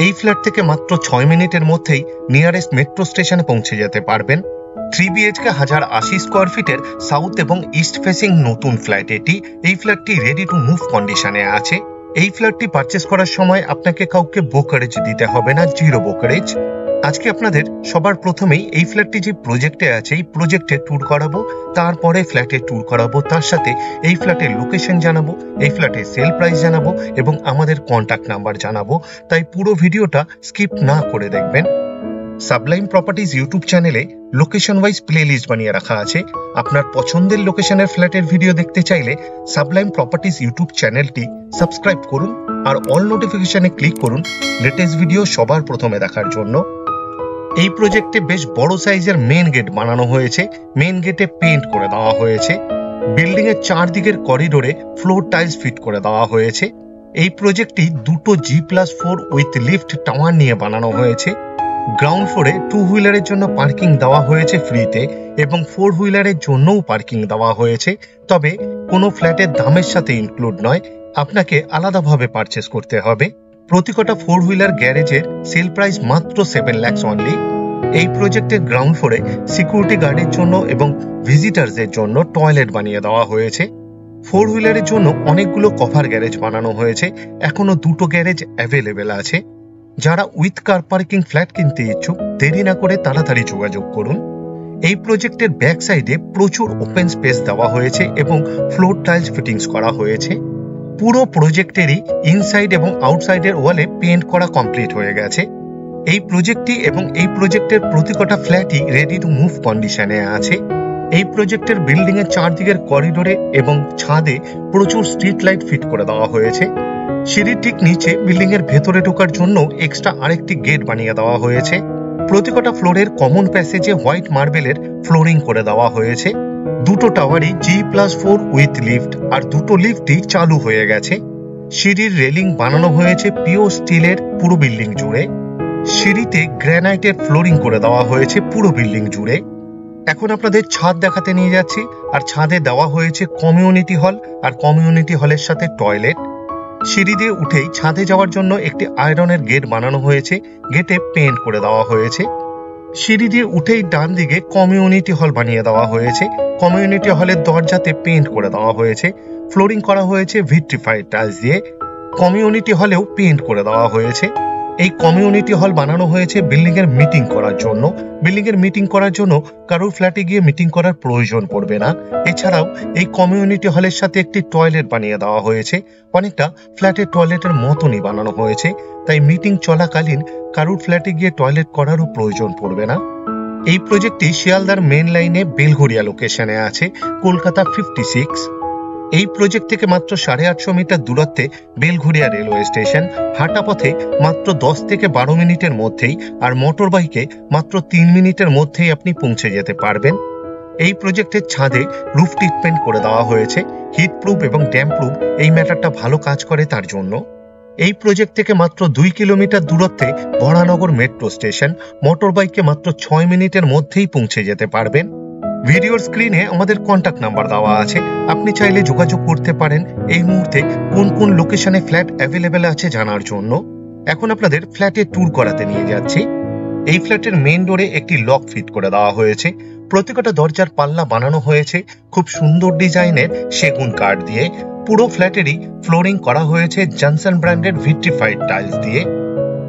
এই ফ্ল্যাট থেকে মাত্র 6 মিনিটের মধ্যেই নিয়ারেস্ট মেট্রো স্টেশনে পৌঁছে যেতে পারবেন। 3 BHK 1080 স্কোয়ার ফিটের সাউথ এবং ইস্ট ফেসিং নতুন ফ্ল্যাট এটি। এই ফ্ল্যাটটি রেডি টু মুভ কন্ডিশনে আছে। এই ফ্ল্যাটটি পারচেস করার সময় আপনাকে কাউকে ব্রোকারেজ দিতে হবে না, জিরো ব্রোকারেজ। আজকে আপনাদের সবার প্রথমেই এই ফ্ল্যাটটি যে প্রজেক্টে আছে এই প্রজেক্টে ট্যুর করাবো, তারপরে ফ্ল্যাটে ট্যুর করাবো, তার সাথে এই ফ্ল্যাটের লোকেশন জানাবো, এই ফ্ল্যাটের সেল প্রাইস জানাবো এবং আমাদের কন্ট্যাক্ট নাম্বার জানাবো। তাই পুরো ভিডিওটা স্কিপ না করে দেখবেন। সাবলাইম প্রপার্টিজ ইউটিউব চ্যানেলে লোকেশন ওয়াইজ প্লেলিস্ট বানিয়ে রাখা আছে। আপনার পছন্দের লোকেশনের ফ্ল্যাটের ভিডিও দেখতে চাইলে সাবলাইম প্রপার্টিজ ইউটিউব চ্যানেলটি সাবস্ক্রাইব করুন আর অল নোটিফিকেশনে ক্লিক করুন লেটেস্ট ভিডিও সবার প্রথমে দেখার জন্য। এই প্রজেক্টে বেশ বড় সাইজের মেন গেট বানানো হয়েছে। মেন গেটে পেইন্ট করে দেওয়া হয়েছে। বিল্ডিং এর চারদিকের করিডোরে ফ্লোর টাইলস ফিট করে দেওয়া হয়েছে। এই প্রজেক্টটি দুটো G+4 উইথ লিফট টাওয়ার নিয়ে বানানো হয়েছে। গ্রাউন্ড ফ্লোরে 2 হুইলারের জন্য পার্কিং দেওয়া হয়েছে ফ্রিতে এবং 4 হুইলারের জন্যও পার্কিং দেওয়া হয়েছে, তবে কোনো ফ্ল্যাটের দামের সাথে ইনক্লুড নয়, আপনাকে আলাদাভাবে পারচেস করতে হবে। প্রতিকটা 4 হুইলার গ্যারেজের সেল প্রাইস মাত্র 7 লাখ অনলি। এই প্রজেক্টের গ্রাউন্ড ফ্লোরে সিকিউরিটি গার্ডের জন্য এবং ভিজিটারদের জন্য টয়লেট বানিয়ে দেওয়া হয়েছে। 4 হুইলারের জন্য অনেকগুলো কভার গ্যারেজ বানানো হয়েছে। এখনো দুটো গ্যারেজ অ্যাভেলেবেল আছে। যারা উইথ কার পার্কিং ফ্ল্যাট কিনতে ইচ্ছুক দেরি না করে তাড়াতাড়ি যোগাযোগ করুন। এই প্রজেক্টের ব্যাক সাইডে প্রচুর ওপেন স্পেস দেওয়া হয়েছে এবং ফ্লোর টাইলস ফিটিংস করা হয়েছে। পুরো প্রজেক্টেরই ইনসাইড এবং আউটসাইডের ওয়ালে পেইন্ট করা কমপ্লিট হয়ে গেছে। এই প্রজেক্টটি এবং এই প্রজেক্টের প্রতিকটা ফ্ল্যাটই রেডি টু মুভ কন্ডিশনে আছে। এই প্রজেক্টের বিল্ডিং এর চারদিকের করিডোরে এবং ছাদে প্রচুর স্ট্রিট লাইট ফিট করে দেওয়া হয়েছে। সিঁড়ির ঠিক নিচে বিল্ডিং এর ভেতরে ঢোকার জন্য এক্সট্রা আরেকটি গেট বানিয়ে দেওয়া হয়েছে। প্রতিকটা ফ্লোরের কমন প্যাসেজে হোয়াইট মার্বেলের ফ্লোরিং করে দেওয়া হয়েছে। দুটো টাওয়ারই G+4 উইথ লিফট আর দুটো লিফটই চালু হয়ে গেছে। সিঁড়ির রেলিং বানানো হয়েছে পিওর স্টিলের পুরো বিল্ডিং জুড়ে। সিঁড়িতে গ্রানাইটের ফ্লোরিং করে দেওয়া হয়েছে পুরো বিল্ডিং জুড়ে। এখন আপনাদের ছাদ দেখাতে নিয়ে যাচ্ছি। আর ছাদে দেওয়া হয়েছে কমিউনিটি হল আর কমিউনিটি হলের সাথে টয়লেট। সিঁড়ি দিয়ে উঠেই ছাদে যাওয়ার জন্য একটি আয়রনের গেট বানানো হয়েছে, গেটে পেইন্ট করে দেওয়া হয়েছে। সিঁড়ি দিয়ে উঠেই ডান দিকে কমিউনিটি হল বানিয়ে দেওয়া হয়েছে। কমিউনিটি হলের দরজাতে পেইন্ট করে দেওয়া হয়েছে। ফ্লোরিং করা হয়েছে ভিট্রিফাইড টাইলস দিয়ে। কমিউনিটি হলেও পেইন্ট করে দেওয়া হয়েছে। এই কমিউনিটি হল বানানো হয়েছে বিল্ডিং এর মিটিং করার জন্য। বিল্ডিং এর মিটিং করার জন্য কারোর ফ্ল্যাটে গিয়ে মিটিং করার প্রয়োজন পড়বে না। এছাড়াও এই কমিউনিটি হলের সাথে একটি টয়লেট বানিয়ে দেওয়া হয়েছে। অনেকটা ফ্ল্যাটের টয়লেটের মতনই বানানো হয়েছে, তাই মিটিং চলাকালীন কারোর ফ্ল্যাটে গিয়ে টয়লেট করারও প্রয়োজন পড়বে না। এই প্রজেক্টটি শিয়ালদার মেন লাইনে বেলঘরিয়া লোকেশনে আছে, কলকাতা 56। এই প্রজেক্ট থেকে মাত্র 850 মিটার দূরত্বে বেলঘরিয়া রেলওয়ে স্টেশন। হাঁটা পথে মাত্র 10 থেকে 12 মিনিটের মধ্যেই আর মোটর বাইকে মাত্র 3 মিনিটের মধ্যেই আপনি পৌঁছে যেতে পারবেন। এই প্রজেক্টের ছাদে রুফ ট্রিটমেন্ট করে দেওয়া হয়েছে। হিট প্রুফ এবং ড্যাম প্রুফ এই ম্যাটারটা ভালো কাজ করে তার জন্য। এই প্রজেক্ট থেকে মাত্র 2 কিলোমিটার দূরত্বে ভরানগর মেট্রো স্টেশন। মোটর বাইকে মাত্র 6 মিনিটের মধ্যেই পৌঁছে যেতে পারবেন। ভিডিওর স্ক্রিনে আমাদের কন্ট্যাক্ট নাম্বার দেওয়া আছে, আপনি চাইলে যোগাযোগ করতে পারেন এই মুহূর্তে কোন কোন লোকেশনে ফ্ল্যাট অ্যাভেলেবেল আছে জানার জন্য। এখন আপনাদের ফ্ল্যাটে ট্যুর করাতে নিয়ে যাচ্ছি। এই ফ্ল্যাটের মেইন ডোরে একটি লক ফিট করে দেওয়া হয়েছে। প্রত্যেকটা দরজার পাল্লা বানানো হয়েছে খুব সুন্দর ডিজাইনের সেগুন কাঠ দিয়ে। পুরো ফ্ল্যাটেরই ফ্লোরিং করা হয়েছে জনসন ব্র্যান্ডের ভিট্রিফাইড টাইলস দিয়ে।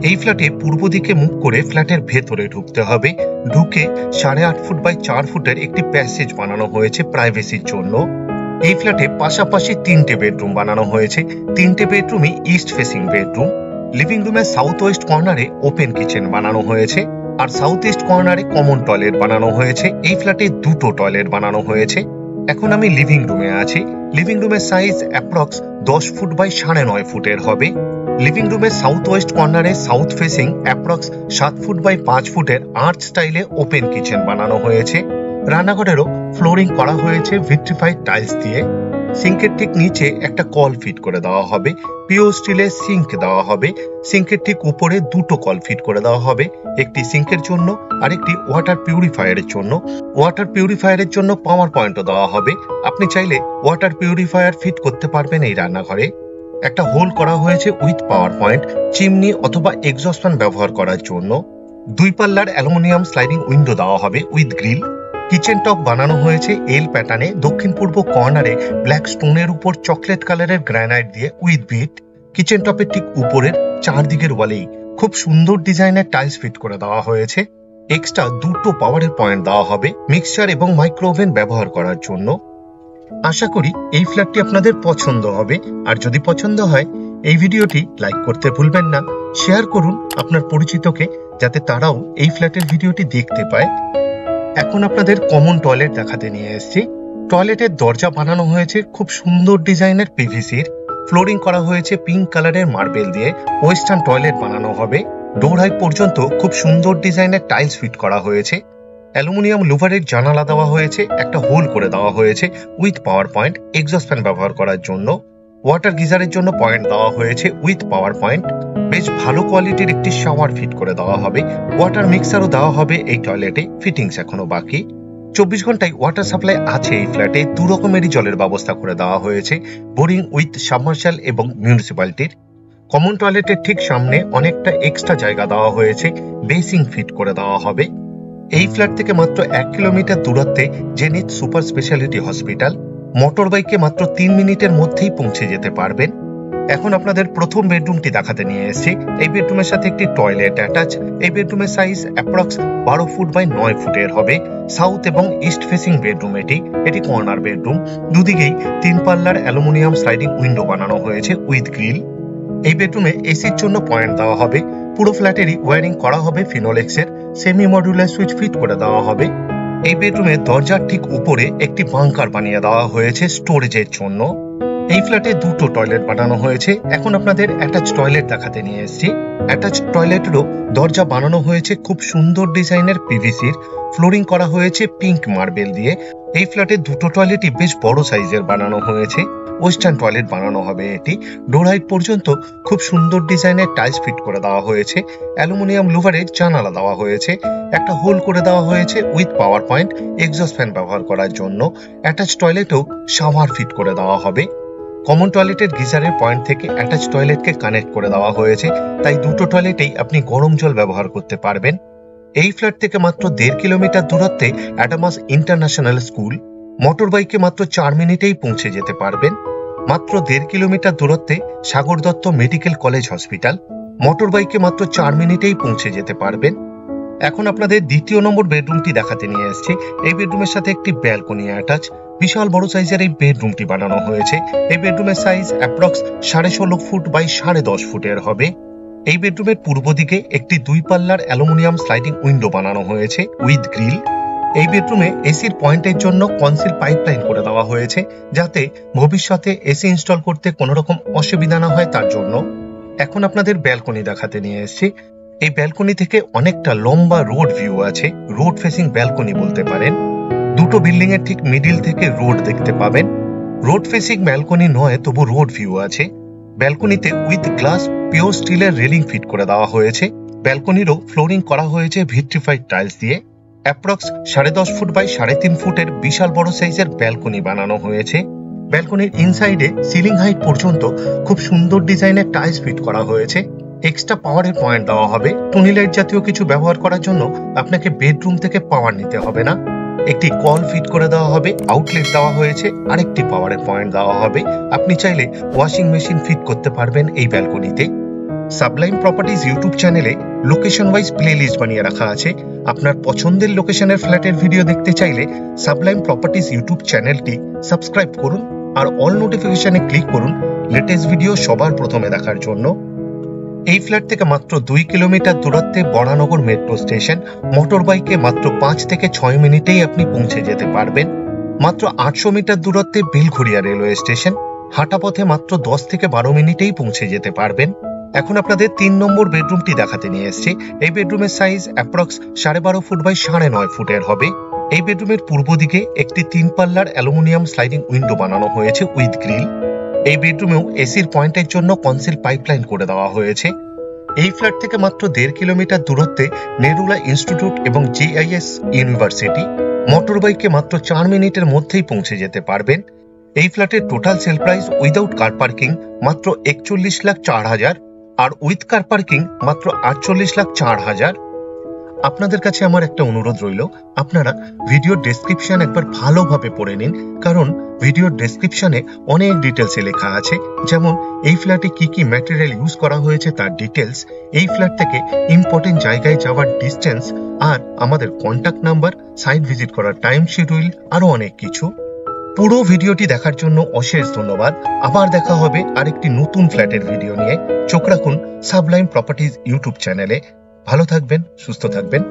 এই ফ্ল্যাটে পূর্ব দিকে মুখ করে ফ্ল্যাটের ভেতরে ঢুকতে হবে। ঢুকে 8.5 ফুট বাই 4 ফুটের একটি প্যাসেজ বানানো হয়েছে প্রাইভেসির জন্য। এই ফ্ল্যাটে পাশাপাশি 3টে বেডরুম বানানো হয়েছে। 3টে বেডরুমই ইস্ট ফেসিং বেডরুম। লিভিং রুমের সাউথ ওয়েস্ট কর্নারে ওপেন কিচেন বানানো হয়েছে আর সাউথ ইস্ট কর্নারে কমন টয়লেট বানানো হয়েছে। এই ফ্ল্যাটে দুটো টয়লেট বানানো হয়েছে। এখন আমি লিভিং রুমে আছি। লিভিং রুমের সাইজ অ্যাপ্রক্স 10 ফুট বাই 9.5 ফুটের হবে। লিভিং রুমের সাউথ ওয়েস্ট কর্নারে south facing approx 7 foot by 5 ফুটের আর্চ স্টাইলে ওপেন কিচেন বানানো হয়েছে। রান্নাঘরেরও ফ্লোরিং করা হয়েছে ভিট্রিফাইড টাইলস দিয়ে। সিঙ্কের ঠিক নিচে একটা কল ফিট করে দেওয়া হবে। পিওর স্টিলের সিঙ্ক দেওয়া হবে। সিঙ্কের ঠিক উপরে দুটো কল ফিট করে দেওয়া হবে, একটি সিঙ্কের জন্য আর একটি ওয়াটার পিউরিফায়ারের জন্য। ওয়াটার পিউরিফায়ারের জন্য পাওয়ার পয়েন্টও দেওয়া হবে। আপনি চাইলে ওয়াটার পিউরিফায়ার ফিট করতে পারবেন এই রান্নাঘরে। একটা হোল করা হয়েছে উইথ পাওয়ার পয়েন্ট, চিমনি অথবা এক্সস্ট ফ্যান ব্যবহার করার জন্য। 2 পাল্লার অ্যালুমিনিয়াম স্লাইডিং উইন্ডো দেওয়া হবে উইথ গ্রিল। কিচেন টপ বানানো হয়েছে এল প্যাটার্নে, দক্ষিণ পূর্ব কর্নারে ব্ল্যাক স্টোনের উপর চকলেট কালারের গ্রানাইট দিয়ে উইথ বিট। কিচেন টপের ঠিক উপরের চারদিকের ওয়ালেই খুব সুন্দর ডিজাইনের টাইলস ফিট করে দেওয়া হয়েছে। এক্সট্রা 2টো পাওয়ারের পয়েন্ট দেওয়া হবে মিক্সচার এবং মাইক্রোওভেন ব্যবহার করার জন্য। আশা করি এই ফ্ল্যাটটি আপনাদের পছন্দ হবে, আর যদি পছন্দ হয় এই ভিডিওটি লাইক করতে ভুলবেন না। শেয়ার করুন আপনার পরিচিতকে, যাতে তারাও এই ফ্ল্যাটের ভিডিওটি দেখতে পায়। এখন আপনাদের কমন টয়লেট দেখাতে নিয়ে এসেছি। টয়লেটের দরজা বানানো হয়েছে খুব সুন্দর ডিজাইনের পিভিসির, ফ্লোরিং করা হয়েছে পিঙ্ক কালারের মার্বেল দিয়ে। ওয়েস্টার্ন টয়লেট বানানো হবে, ডোর হাইট পর্যন্ত খুব সুন্দর ডিজাইনের টাইলস ফিট করা হয়েছে। অ্যালুমিনিয়াম লুভারের জানালা দেওয়া হয়েছে, একটা হোল করে দেওয়া হয়েছে with power point, exhaust fan ব্যবহার করার জন্য। ওয়াটার গিজারের জন্য পয়েন্ট দেওয়া হয়েছে উইথ পাওয়ার পয়েন্ট। বেশ ভালো কোয়ালিটির একটি শাওয়ার ফিট করে দেওয়া হবে। ওয়াটার মিক্সারও দেওয়া হবে এই টয়লেটে, ফিটিংস এখনো বাকি। 24 ঘন্টায় ওয়াটার সাপ্লাই আছে এই ফ্ল্যাটে। 2 রকমেরই জলের ব্যবস্থা করে দেওয়া হয়েছে, বোরিং উইথ সাবমার্শাল এবং মিউনিসিপ্যালিটির। কমন টয়লেটের ঠিক সামনে অনেকটা এক্সট্রা জায়গা দেওয়া হয়েছে, বেসিং ফিট করে দেওয়া হবে। এই ফ্ল্যাট থেকে মাত্র 1 কিলোমিটার দূরত্বে zenith super speciality hospital. Motor বাইকে মাত্র 3 মিনিটের মধ্যেই পৌঁছে যেতে পারবেন। এখন আপনাদের প্রথম বেডরুমটি দেখাতে নিয়ে এসেছি। এই বেডরুমের সাথে একটি টয়লেট অ্যাটাচ। এই বেডরুমের সাইজ অ্যাপ্রক্স 12 ফুট বাই 9 ফুটের হবে। সাউথ এবং ইস্ট ফেসিং বেডরুম এটি কর্নার বেডরুম। দুদিকেই 3 পাল্লার অ্যালুমিনিয়াম স্লাইডিং উইন্ডো বানানো হয়েছে উইথ গ্রিল। এই বেডরুমে এসির জন্য পয়েন্ট দেওয়া হবে। পুরো ফ্ল্যাটেরই ওয়্যারিং করা হবে ফিনোলেক্সের, সেমি মডুলার সুইচ ফিট করে দেওয়া হবে। এই বেডরুমে দরজার ঠিক উপরে একটি বাংকার বানিয়ে দেওয়া হয়েছে স্টোরেজের জন্য। এই ফ্ল্যাটে 2টো টয়লেট বানানো হয়েছে। এখন আপনাদের অ্যাটাচ টয়লেট দেখাতে নিয়ে এসেছি। অ্যাটাচ টয়লেটেরও দরজা বানানো হয়েছে খুব সুন্দর ডিজাইনের পিভিসির, ফ্লোরিং করা হয়েছে পিঙ্ক মার্বেল দিয়ে। এই ফ্ল্যাটে 2টো টয়লেটই বেশ বড় সাইজের বানানো হয়েছে। ওয়েস্টার্ন টয়লেট বানানো হবে এটি। ডোর হাইট পর্যন্ত খুব সুন্দর ডিজাইনের টাইলস ফিট করে দেওয়া হয়েছে। অ্যালুমিনিয়াম লুভারের জানালা দেওয়া হয়েছে, একটা হোল করে দেওয়া হয়েছে with power point, exhaust fan ব্যবহার করার জন্য। অ্যাটাচ টয়লেটেও শাওয়ার ফিট করে দেওয়া হবে। কমন টয়লেটের গিজারের পয়েন্ট থেকে অ্যাটাচ টয়লেটকে কানেক্ট করে দেওয়া হয়েছে, তাই 2টো টয়লেটেই আপনি গরম জল ব্যবহার করতে পারবেন। এই ফ্ল্যাট থেকে মাত্র 1.5 কিলোমিটার দূরত্বে অ্যাডামাস ইন্টারন্যাশনাল স্কুল। মোটর বাইকে মাত্র 4 মিনিটেই পৌঁছে যেতে পারবেন। মাত্র 1.5 কিলোমিটার দূরত্বে Sagar Dutta medical college hospital. Motor বাইকে মাত্র 4 মিনিটেই পৌঁছে যেতে পারবেন। এখন আপনাদের দ্বিতীয় নম্বর বেডরুমটি দেখাতে নিয়ে এসেছি। এই বেডরুমের সাথে একটি ব্যালকনি অ্যাটাচ। বিশাল বড় সাইজের এই বেডরুমটি বানানো হয়েছে। এই বেডরুমের সাইজ অ্যাপ্রক্স 16.5 ফুট বাই 10.5 ফুটের হবে। এই বেডরুমের পূর্ব দিকে একটি 2 পাল্লার অ্যালুমিনিয়াম স্লাইডিং উইন্ডো বানানো হয়েছে উইথ গ্রিল। এই বেডরুমে এসির পয়েন্টের জন্য কনসিল পাইপলাইন করে দেওয়া হয়েছে, যাতে ভবিষ্যতে এসি ইনস্টল করতে কোনো রকম অসুবিধা না হয় তার জন্য। এখন আপনাদের ব্যালকনি দেখাতে নিয়ে এসেছি। এই ব্যালকনি থেকে অনেকটা লম্বা রোড ভিউ আছে, রোড ফেসিং ব্যালকনি বলতে পারেন। 2টো বিল্ডিং এর ঠিক মিডিল থেকে রোড দেখতে পাবেন। রোড ফেসিং ব্যালকনি নয়, তবু রোড ভিউ আছে। ব্যালকনিতে উইথ গ্লাস পিওর স্টিলের রেলিং ফিট করে দেওয়া হয়েছে। ব্যালকনিরও ফ্লোরিং করা হয়েছে ভিট্রিফাইড টাইলস দিয়ে। অ্যাপ্রক্স 10.5 ফুট বাই 3.5 ফুটের বিশাল বড় সাইজের ব্যালকনি বানানো হয়েছে। ব্যালকনির ইনসাইডে সিলিং হাইট পর্যন্ত খুব সুন্দর ডিজাইনের টাইলস ফিট করা হয়েছে। এক্সট্রা পাওয়ারের পয়েন্ট দেওয়া হবে। টুনি লাইট জাতীয় কিছু ব্যবহার করার জন্য আপনাকে বেডরুম থেকে পাওয়ার নিতে হবে না। একটি কল ফিট করে দেওয়া হবে, আউটলেট দেওয়া হয়েছে, আরেকটি পাওয়ারের পয়েন্ট দেওয়া হবে। আপনি চাইলে ওয়াশিং মেশিন ফিট করতে পারবেন এই ব্যালকনিতে। সাবলাইম প্রপার্টিজ ইউটিউব চ্যানেলে লোকেশন ওয়াইজ প্লেলিস্ট বানিয়ে রাখা আছে। আপনার পছন্দের লোকেশনের ফ্ল্যাটের ভিডিও দেখতে চাইলে সাবলাইম প্রপার্টিজ ইউটিউব চ্যানেলটি সাবস্ক্রাইব করুন আর অল নোটিফিকেশনে ক্লিক করুন লেটেস্ট ভিডিও সবার প্রথমে দেখার জন্য। এই ফ্ল্যাট থেকে মাত্র 2 কিলোমিটার দূরত্বে বরানগর মেট্রো স্টেশন। মোটর বাইকে মাত্র 5 থেকে 6 মিনিটেই আপনি পৌঁছে যেতে পারবেন। মাত্র 800 মিটার দূরত্বে বেলঘড়িয়া রেলওয়ে স্টেশন। হাঁটা পথে মাত্র 10 থেকে 12 মিনিটেই পৌঁছে যেতে পারবেন। এখন আপনাদের 3 নম্বর বেডরুমটি দেখাতে নিয়ে এসেছি। এই বেডরুমের সাইজ অ্যাপ্রক্স 12.5 ফুট বাই 9.5 ফুটের হবে। এই বেডরুমের পূর্ব দিকে একটি 3 পাল্লার অ্যালুমিনিয়াম স্লাইডিং উইন্ডো বানানো হয়েছে উইথ গ্রিল। এই বেডরুমেও এসির পয়েন্টের জন্য কনসিল পাইপলাইন করে দেওয়া হয়েছে। এই ফ্ল্যাট থেকে মাত্র 1.5 কিলোমিটার দূরত্বে নেরুলা ইনস্টিটিউট এবং JIS ইউনিভার্সিটি। মোটর বাইকে মাত্র 4 মিনিটের মধ্যেই পৌঁছে যেতে পারবেন। এই ফ্ল্যাটের total sell price without car parking মাত্র 41,04,000 আর উইথ কার পার্কিং মাত্র 48,04,000। আপনাদের কাছে আমার একটা অনুরোধ রইল, আপনারা ভিডিওর ডেসক্রিপশন একবার ভালোভাবে পড়ে নিন, কারণ ভিডিওর ডেসক্রিপশনে অনেক ডিটেলসে লেখা আছে, যেমন এই ফ্ল্যাটে কি কি ম্যাটেরিয়াল ইউজ করা হয়েছে তার ডিটেলস, এই ফ্ল্যাট থেকে ইম্পর্টেন্ট জায়গায় যাওয়ার ডিস্টেন্স, আর আমাদের কন্ট্যাক্ট নাম্বার, সাইট ভিজিট করার টাইম শিডিউল, আরো অনেক কিছু। পুরো ভিডিওটি দেখার জন্য অশেষ ধন্যবাদ। আবার দেখা হবে আরেকটি নতুন ফ্ল্যাটের ভিডিও নিয়ে। চোখ রাখুন সাবলাইম প্রপার্টিজ ইউটিউব চ্যানেলে। ভালো থাকবেন, সুস্থ থাকবেন।